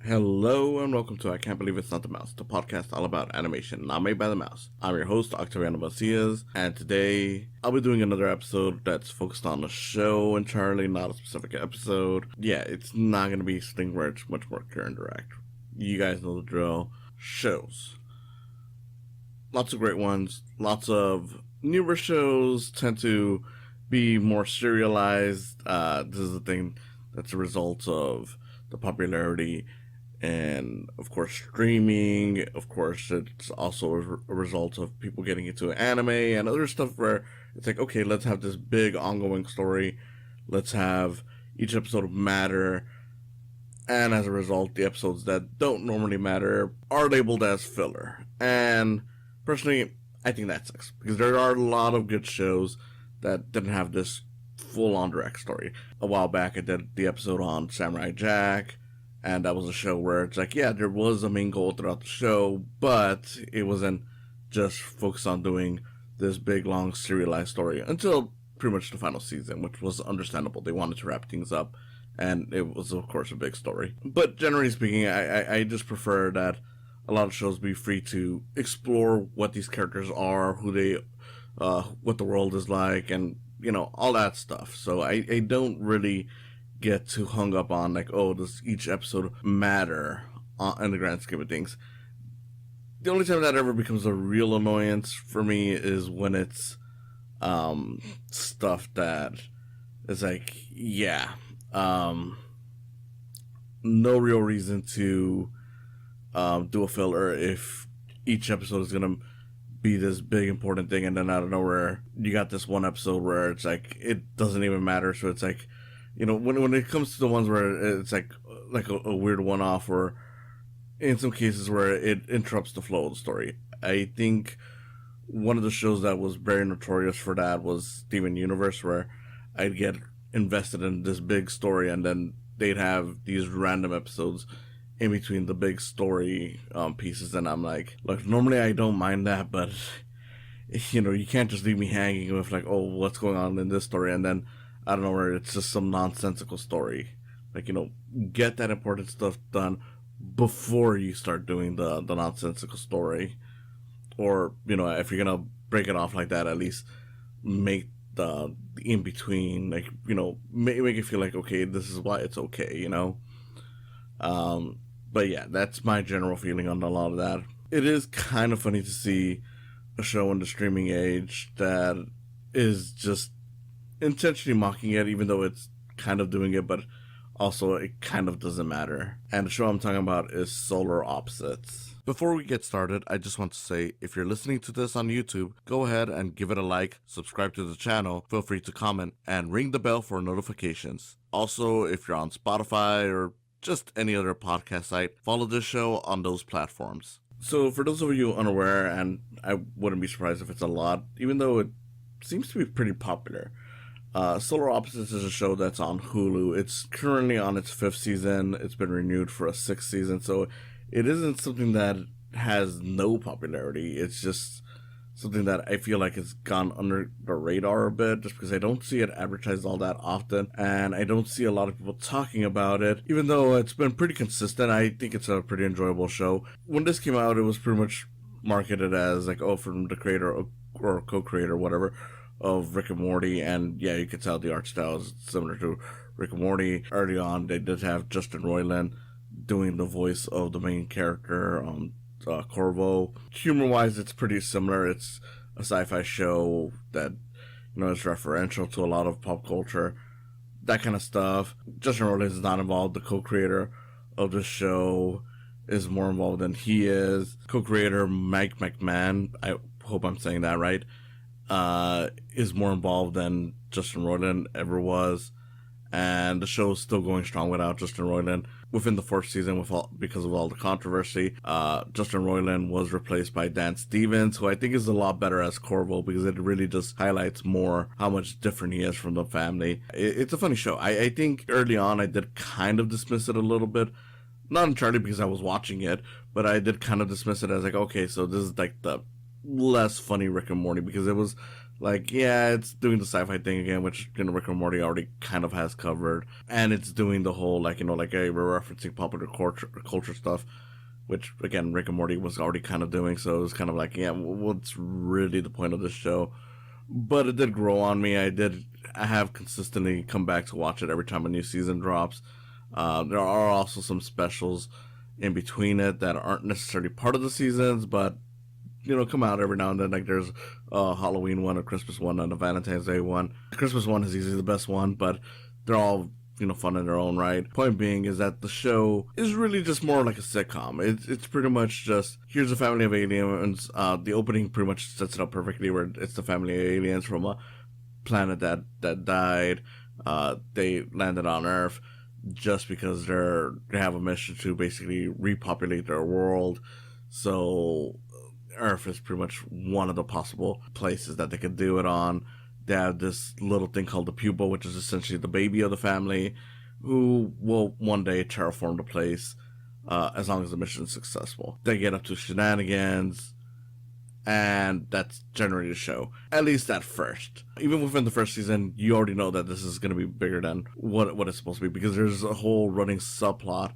Hello and welcome to I Can't Believe It's Not the Mouse, the podcast all about animation, not made by the mouse. I'm your host, Octaviano, and today I'll be doing another episode that's focused on the show entirely, not a specific episode. Yeah, it's not going to be something where it's much more clear and direct. You guys know the drill. Shows. Lots of great ones. Lots of newer shows tend to be more serialized. This is the thing that's a result of the popularity and, of course, streaming. Of course, it's also a result of people getting into anime and other stuff where it's like, okay, let's have this big ongoing story. Let's have each episode matter. And as a result, the episodes that don't normally matter are labeled as filler. And personally, I think that sucks, because there are a lot of good shows that didn't have this full-on direct story. A while back, I did the episode on Samurai Jack, and that was a show where it's like, yeah, there was a main goal throughout the show, but it wasn't just focused on doing this big, long, serialized story until pretty much the final season, which was understandable. They wanted to wrap things up, and it was, of course, a big story. But generally speaking, I just prefer that a lot of shows be free to explore what these characters are, who they, what the world is like, and, you know, all that stuff. So I don't really get too hung up on, like, oh, does each episode matter in the grand scheme of things. The only time that ever becomes a real annoyance for me is when it's stuff that is like, yeah, no real reason to do a filler if each episode is going to be this big important thing, and then out of nowhere you got this one episode where it's like it doesn't even matter. So it's like, you know, when it comes to the ones where it's like a weird one-off, or in some cases where it interrupts the flow of the story. I think one of the shows that was very notorious for that was Steven Universe, where I'd get invested in this big story and then they'd have these random episodes in between the big story pieces, and I'm like, look, normally I don't mind that, but, you know, you can't just leave me hanging with like, oh, what's going on in this story, and then I don't know, where it's just some nonsensical story. Like, you know, get that important stuff done before you start doing the nonsensical story. Or, you know, if you're gonna break it off like that, at least make the in-between, like, you know, make it feel like, okay, this is why it's okay, you know? But yeah, that's my general feeling on a lot of that. It is kind of funny to see a show in the streaming age that is just intentionally mocking it, even though it's kind of doing it, but also it kind of doesn't matter. And the show I'm talking about is Solar Opposites. Before we get started, I just want to say, if you're listening to this on YouTube, go ahead and give it a like, subscribe to the channel, feel free to comment, and ring the bell for notifications. Also, if you're on Spotify or just any other podcast site, follow this show on those platforms. So for those of you unaware, and I wouldn't be surprised if it's a lot, even though it seems to be pretty popular, Solar Opposites is a show that's on Hulu. It's currently on its 5th season. It's been renewed for a 6th season, so it isn't something that has no popularity. It's just something that I feel like has gone under the radar a bit, just because I don't see it advertised all that often, and I don't see a lot of people talking about it, even though it's been pretty consistent. I think it's a pretty enjoyable show. When this came out, it was pretty much marketed as like, oh, from the creator or co-creator, whatever, of Rick and Morty, and yeah, you could tell the art style is similar to Rick and Morty. Early on, they did have Justin Roiland doing the voice of the main character, Corvo. Humor-wise, it's pretty similar. It's a sci-fi show that, you know, is referential to a lot of pop culture, that kind of stuff. Justin Roiland is not involved. The co-creator of the show is more involved than he is. Co-creator Mike McMahon, I hope I'm saying that right, is more involved than Justin Roiland ever was, and the show's still going strong without Justin Roiland. Within the 4th season, because of all the controversy, Justin Roiland was replaced by Dan Stevens, who I think is a lot better as Corvo, because it really just highlights more how much different he is from the family. It's a funny show. I think early on I did kind of dismiss it a little bit, not entirely because I was watching it, but I did kind of dismiss it as like, okay, so this is like the less funny Rick and Morty, because it was Like, yeah, it's doing the sci-fi thing again, which, Rick and Morty already kind of has covered. And it's doing the whole, like, like, hey, we're referencing popular culture stuff, which, again, Rick and Morty was already kind of doing. So it was kind of like, yeah, what's really the point of this show? But it did grow on me. I have consistently come back to watch it every time a new season drops. There are also some specials in between it that aren't necessarily part of the seasons, but come out every now and then. Like, there's a Halloween one, a Christmas one, and a Valentine's Day one. The Christmas one is easily the best one, but they're all fun in their own right. Point being is that the show is really just more like a sitcom. It's pretty much just, here's a family of aliens. The opening pretty much sets it up perfectly, where it's the family of aliens from a planet that died. They landed on Earth just because they have a mission to basically repopulate their world. So Earth is pretty much one of the possible places that they could do it on. They have this little thing called the pupa, which is essentially the baby of the family, who will one day terraform the place, as long as the mission is successful. They get up to shenanigans, and that's generally the show. At least at first. Even within the first season, you already know that this is going to be bigger than what it's supposed to be, because there's a whole running subplot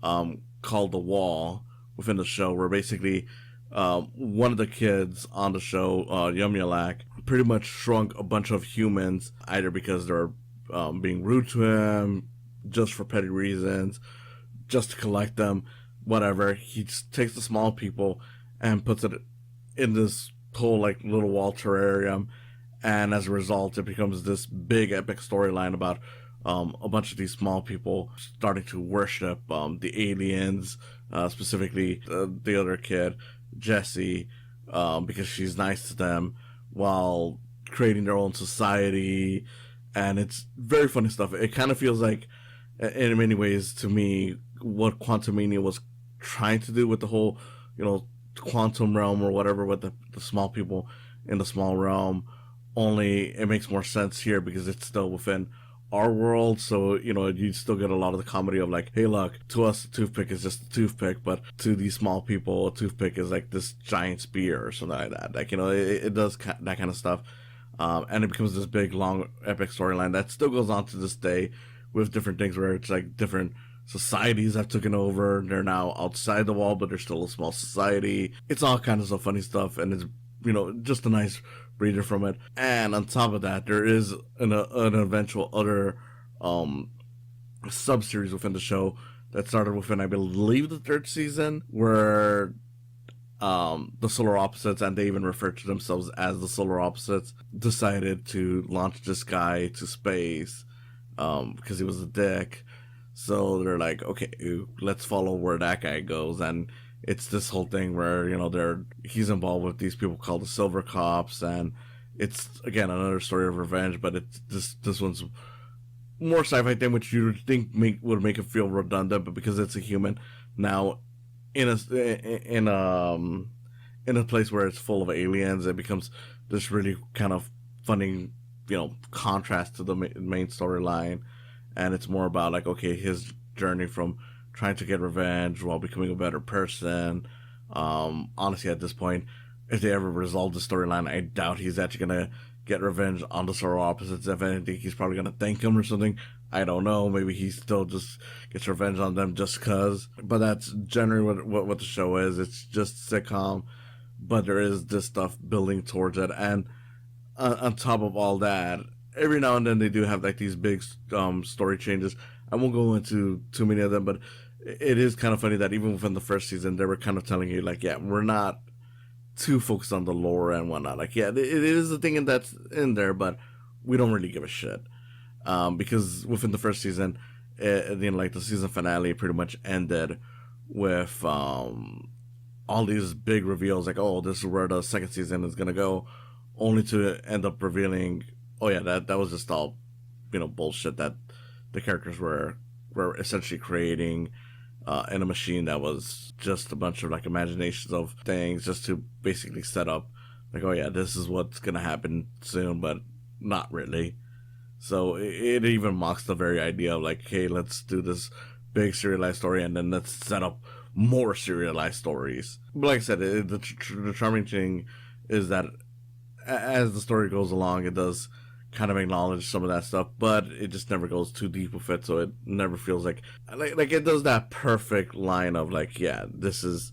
called The Wall within the show, where basically one of the kids on the show, Yumyalak, pretty much shrunk a bunch of humans, either because they're being rude to him, just for petty reasons, just to collect them, whatever. He just takes the small people and puts it in this whole, like, little wall terrarium, and as a result, it becomes this big epic storyline about a bunch of these small people starting to worship the aliens, specifically the other kid, Jessie, because she's nice to them, while creating their own society. And it's very funny stuff. It kind of feels like, in many ways, to me, what Quantumania was trying to do with the whole, quantum realm or whatever, with the small people in the small realm. Only it makes more sense here because it's still within our world, so you still get a lot of the comedy of, like, hey, look, to us a toothpick is just a toothpick, but to these small people a toothpick is like this giant spear or something like that. Like, it does that kind of stuff, and it becomes this big long epic storyline that still goes on to this day, with different things where it's like different societies have taken over. They're now outside the wall, but they're still a small society. It's all kinds of funny stuff, and it's just a nice breather from it. And on top of that, there is an eventual other sub-series within the show that started within, I believe, the third season, where the Solar Opposites, and they even refer to themselves as the Solar Opposites, decided to launch this guy to space because he was a dick. So they're like, okay, let's follow where that guy goes. And it's this whole thing where, he's involved with these people called the Silver Cops, and it's, again, another story of revenge, but it's this one's more sci-fi thing, which you would think would make it feel redundant, but because it's a human now in a place where it's full of aliens, it becomes this really kind of funny, contrast to the main storyline. And it's more about, like, okay, his journey from trying to get revenge while becoming a better person. Honestly, at this point, if they ever resolve the storyline, I doubt he's actually going to get revenge on the Solar Opposites. If anything, he's probably going to thank him or something. I don't know. Maybe he still just gets revenge on them just because. But that's generally what the show is. It's just sitcom, but there is this stuff building towards it. And on top of all that, every now and then they do have, like, these big story changes. I won't go into too many of them, but it is kind of funny that even within the first season, they were kind of telling you, like, yeah, we're not too focused on the lore and whatnot. Like, yeah, it is a thing that's in there, but we don't really give a shit. Because within the first season, like, the season finale pretty much ended with all these big reveals, like, oh, this is where the second season is going to go, only to end up revealing, oh yeah, that was just all, bullshit that the characters were essentially creating in a machine that was just a bunch of, like, imaginations of things just to basically set up, like, oh yeah, this is what's gonna happen soon, but not really. So it even mocks the very idea of, like, hey, let's do this big serialized story and then let's set up more serialized stories. But like I said, the charming thing is that as the story goes along, it does kind of acknowledge some of that stuff, but it just never goes too deep with it, so it never feels like it does that perfect line of like, yeah, this is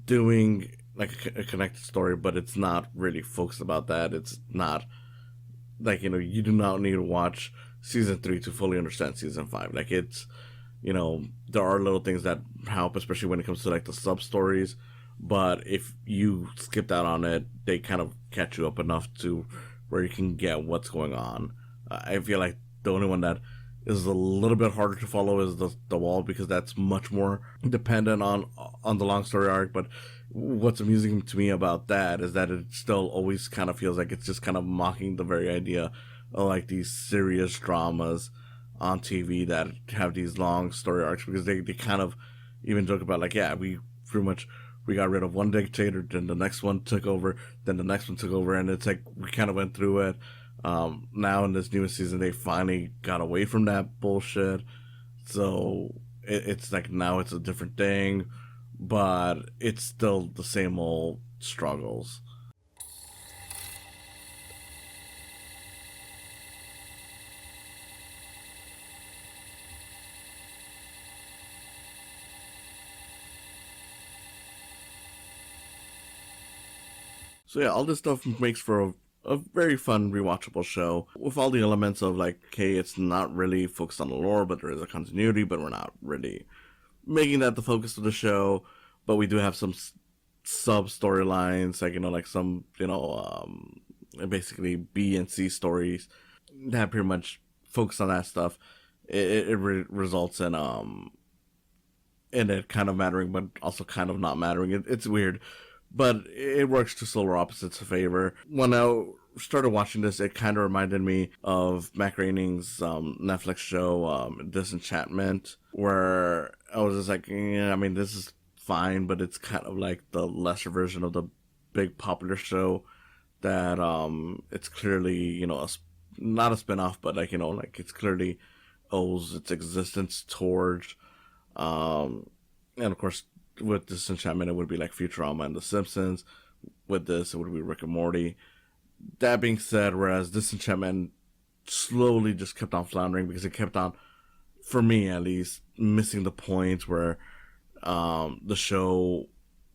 doing like a connected story, but it's not really focused about that. It's not like, you do not need to watch season 3 to fully understand season 5. Like, it's, there are little things that help, especially when it comes to like the sub stories, but if you skipped out on it, they kind of catch you up enough to where you can get what's going on. I feel like the only one that is a little bit harder to follow is the Wall, because that's much more dependent on the long story arc. But what's amusing to me about that is that it still always kind of feels like it's just kind of mocking the very idea of like these serious dramas on TV that have these long story arcs, because they kind of even joke about like, yeah, we pretty much we got rid of one dictator, then the next one took over, then the next one took over, and it's like we kind of went through it. Now in this newest season, they finally got away from that bullshit. So it's like now it's a different thing, but it's still the same old struggles. So yeah, all this stuff makes for a very fun, rewatchable show with all the elements of like, okay, it's not really focused on the lore, but there is a continuity, but we're not really making that the focus of the show. But we do have some sub storylines, like, like some, basically B and C stories that pretty much focus on that stuff. It results in it kind of mattering, but also kind of not mattering. It's weird, but it works to Solar Opposites' favor. When I started watching this, it kind of reminded me of Matt Groening's Netflix show, Disenchantment, where I was just like, yeah, I mean, this is fine, but it's kind of like the lesser version of the big popular show that it's clearly, not a spin-off, but like, like it's clearly owes its existence towards. And of course, with Disenchantment, it would be like Futurama and The Simpsons. With this, it would be Rick and Morty. That being said, whereas Disenchantment slowly just kept on floundering because it kept on, for me at least, missing the point where the show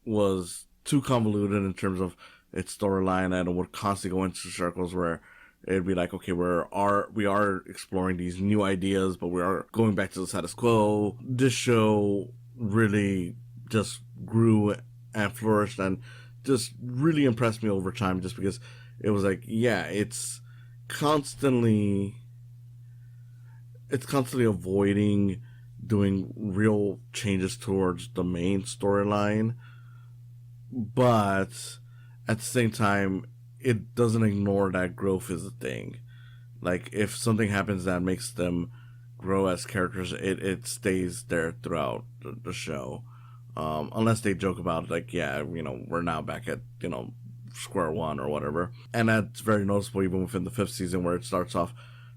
was too convoluted in terms of its storyline, and it would constantly go into circles where it'd be like, okay, we are exploring these new ideas, but we are going back to the status quo. This show really just grew and flourished and just really impressed me over time, just because it was like, yeah, it's constantly avoiding doing real changes towards the main storyline, but at the same time, it doesn't ignore that growth is a thing. Like, if something happens that makes them grow as characters, it stays there throughout the show. Unless they joke about, like, yeah, we're now back at, square one or whatever. And that's very noticeable even within the 5th season, where it starts off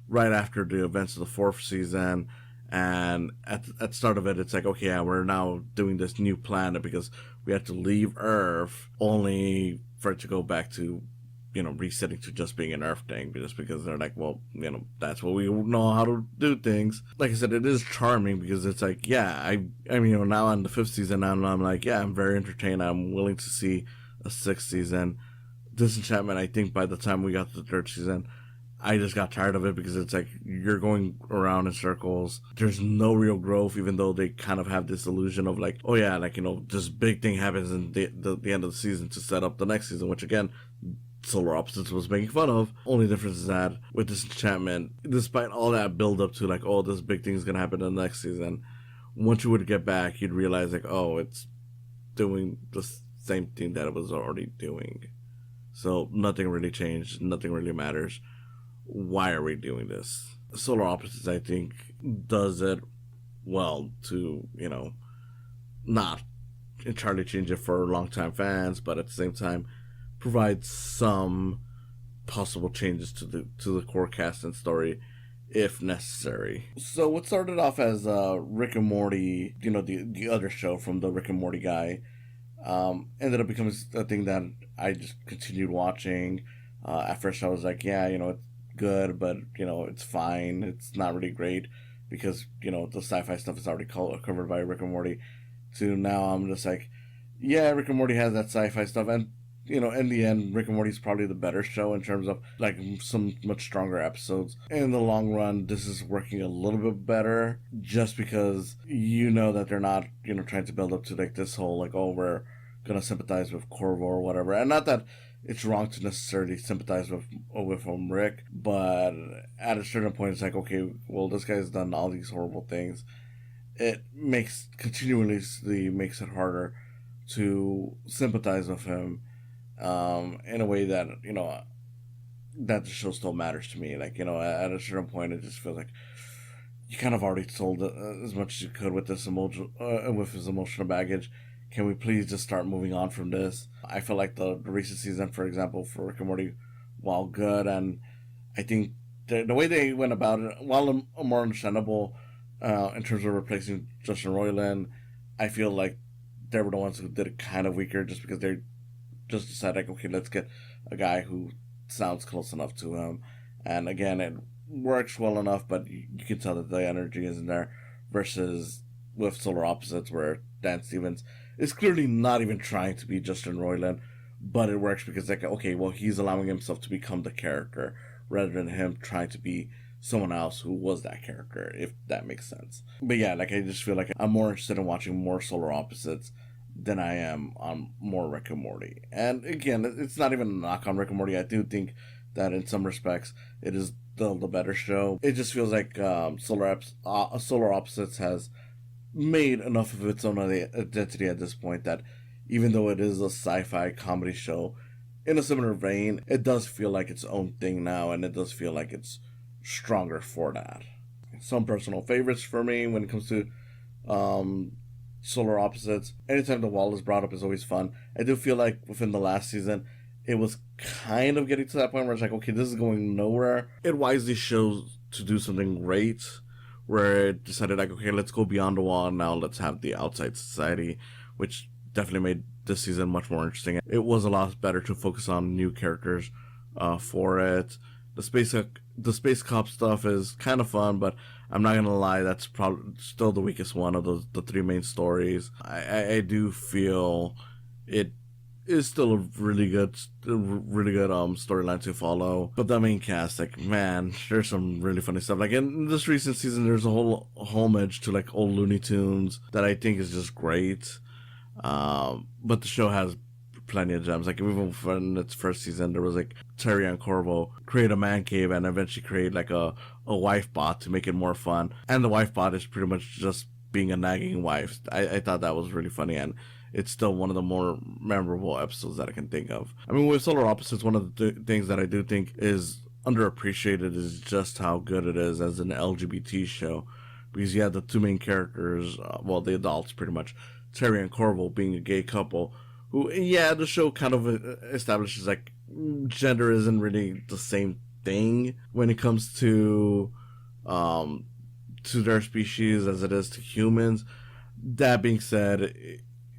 right after the events of the 4th season. And at the start of it, it's like, okay, yeah, we're now doing this new planet because we had to leave Earth, only for it to go back to, resetting to just being an Earth thing, just because they're like, well, that's what we know how to do things. Like I said, it is charming because it's like, yeah, I mean, now on the 5th season, and I'm like, yeah, I'm very entertained. I'm willing to see a 6th season. Disenchantment, I think by the time we got to the 3rd season, I just got tired of it because it's like you're going around in circles. There's no real growth, even though they kind of have this illusion of like, oh yeah, like, this big thing happens in the end of the season to set up the next season, which again, Solar Opposites was making fun of. Only difference is that with Disenchantment, despite all that build up to like, oh, this big thing's gonna happen in the next season, once you would get back, you'd realize like, oh, it's doing the same thing that it was already doing. So nothing really changed, nothing really matters. Why are we doing this? Solar Opposites, I think, does it well to, not entirely change it for longtime fans, but at the same time provide some possible changes to the core cast and story if necessary. So what started off as Rick and Morty, the other show from the Rick and Morty guy, Ended up becoming a thing that I just continued watching. At first, I was like, yeah, it's good, but it's fine. It's not really great because the sci-fi stuff is already covered by Rick and Morty. To now, I'm just like, yeah, Rick and Morty has that sci-fi stuff, and in the end, Rick and Morty is probably the better show in terms of like some much stronger episodes. In the long run, this is working a little bit better just because that they're not trying to build up to like this whole like, oh, we're gonna sympathize with Corvo or whatever, and not that it's wrong to necessarily sympathize with Rick, but at a certain point, it's like, okay, well, this guy's done all these horrible things. It continuously makes it harder to sympathize with him, in a way that that the show still matters to me. Like at a certain point, it just feels like you kind of already sold as much as you could with this with his emotional baggage. Can we please just start moving on from this? I feel like the recent season, for example, for Rick and Morty, while good, and I think the way they went about it, while more understandable in terms of replacing Justin Roiland, I feel like they were the ones who did it kind of weaker just because they just decided, like, okay, let's get a guy who sounds close enough to him. And again, it works well enough, but you can tell that the energy isn't there. Versus with Solar Opposites, where Dan Stevens is clearly not even trying to be Justin Roiland, but it works because, like, okay, well, he's allowing himself to become the character rather than him trying to be someone else who was that character, if that makes sense. But yeah, like, I just feel like I'm more interested in watching more Solar Opposites than I am on more Rick and Morty. And again, it's not even a knock on Rick and Morty. I do think that in some respects it is the better show. It just feels like Solar Opposites has made enough of its own identity at this point that even though it is a sci-fi comedy show in a similar vein, it does feel like its own thing now, and it does feel like it's stronger for that. Some personal favorites for me when it comes to Solar Opposites. Anytime the wall is brought up is always fun. I do feel like within the last season, it was kind of getting to that point where it's like, okay, this is going nowhere. It wisely chose to do something great, where it decided, like, okay, let's go beyond the wall now, let's have the outside society, which definitely made this season much more interesting. It was a lot better to focus on new characters for it. The space cop stuff is kind of fun, but I'm not gonna lie, that's probably still the weakest one of the three main stories. I do feel it is still a really good storyline to follow. But the main cast, like, man, there's some really funny stuff. Like in this recent season, there's a whole homage to like old Looney Tunes that I think is just great. But the show has plenty of gems. Like even in its first season, there was like Terry and Corvo create a man cave and eventually create like a wife bot to make it more fun. And the wife bot is pretty much just being a nagging wife. I thought that was really funny, and it's still one of the more memorable episodes that I can think of. I mean, with Solar Opposites, one of the things that I do think is underappreciated is just how good it is as an LGBT show. Because you have the two main characters, the adults pretty much, Terry and Corvo being a gay couple, who, yeah, the show kind of establishes, like, gender isn't really the same thing when it comes to their species as it is to humans. That being said,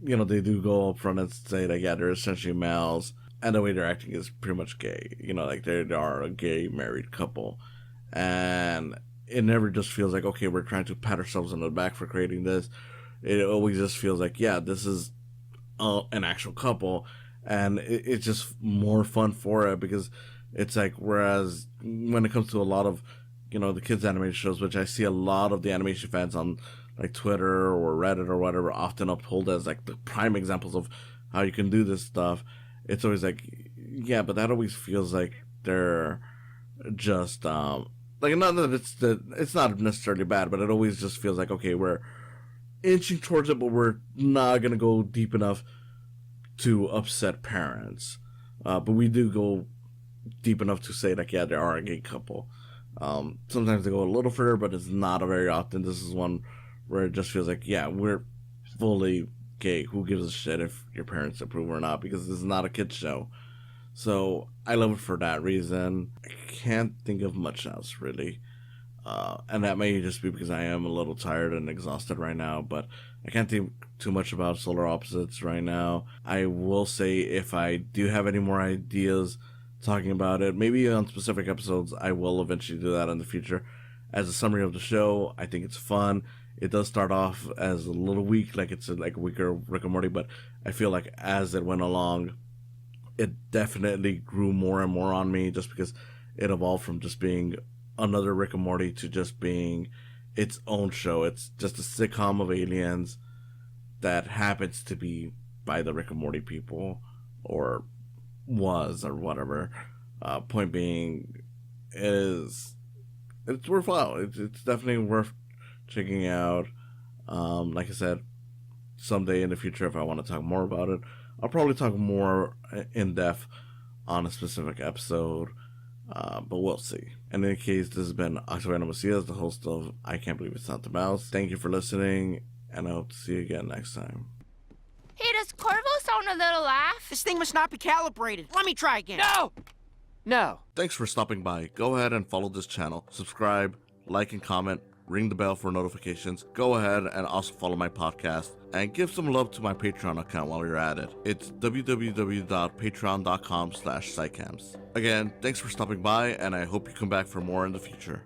they do go up front and say that, yeah, they're essentially males, and the way they're acting is pretty much gay. Like, they are a gay married couple. And it never just feels like, okay, we're trying to pat ourselves on the back for creating this. It always just feels like, yeah, this is an actual couple, and it's just more fun for it, because it's like, whereas when it comes to a lot of, the kids' animated shows, which I see a lot of the animation fans on like Twitter or Reddit or whatever often uphold as like the prime examples of how you can do this stuff, it's always like, yeah, but that always feels like they're just like, not that it's not necessarily bad, but it always just feels like, okay, we're inching towards it, but we're not gonna go deep enough to upset parents. But we do go deep enough to say, like, yeah, they are a gay couple. Sometimes they go a little further, but it's not a very often. This is one where it just feels like, yeah, we're fully gay. Who gives a shit if your parents approve or not? Because this is not a kid's show. So I love it for that reason. I can't think of much else, really. And that may just be because I am a little tired and exhausted right now, but I can't think too much about solar opposites right now. I will say if I do have any more ideas talking about it, maybe on specific episodes, I will eventually do that in the future. As a summary of the show, I think it's fun. It does start off as a little weak, like it's a weaker Rick and Morty, but I feel like as it went along, it definitely grew more and more on me, just because it evolved from just being another Rick and Morty to just being its own show. It's just a sitcom of aliens that happens to be by the Rick and Morty people, or was, or whatever. Point being, it's worthwhile. It's definitely worth checking out. Like I said, someday in the future, if I want to talk more about it, I'll probably talk more in depth on a specific episode. But we'll see. In any case, this has been Octaviano Macias, the host of I Can't Believe It's Not the Mouse. Thank you for listening, and I hope to see you again next time. Hey, does Corvo sound a little off? This thing must not be calibrated. Let me try again. No! Thanks for stopping by. Go ahead and follow this channel. Subscribe, like and comment, ring the bell for notifications. Go ahead and also follow my podcast, and give some love to my Patreon account while you're at it. It's www.patreon.com/saicams. Again, thanks for stopping by, and I hope you come back for more in the future.